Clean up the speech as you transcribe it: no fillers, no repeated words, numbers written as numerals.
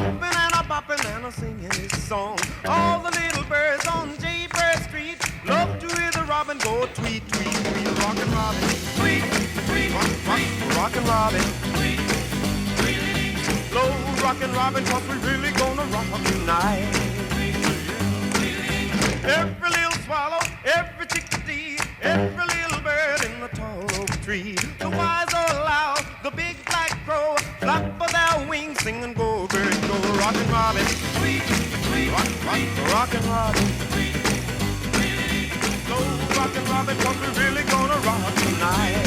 hopping and a bopping and a singing his song. All the little birds on Jaybird Street love to hear the robin go tweet, tweet, tweet. Rockin' Robin, tweet, tweet, rockin' Robin, tweet, tweet. Slow rockin' Robin, 'cause we really gonna rock tonight. Every little swallow, every chickadee, every little bird in the tall oak tree. The wise old owl, the big black crow, flap of their wings, sing and go, bird, go. Rockin' Robin, tweet, tweet, rockin' Robin, tweet, tweet. Slow rockin' Robin, 'cause we're really gonna rock tonight.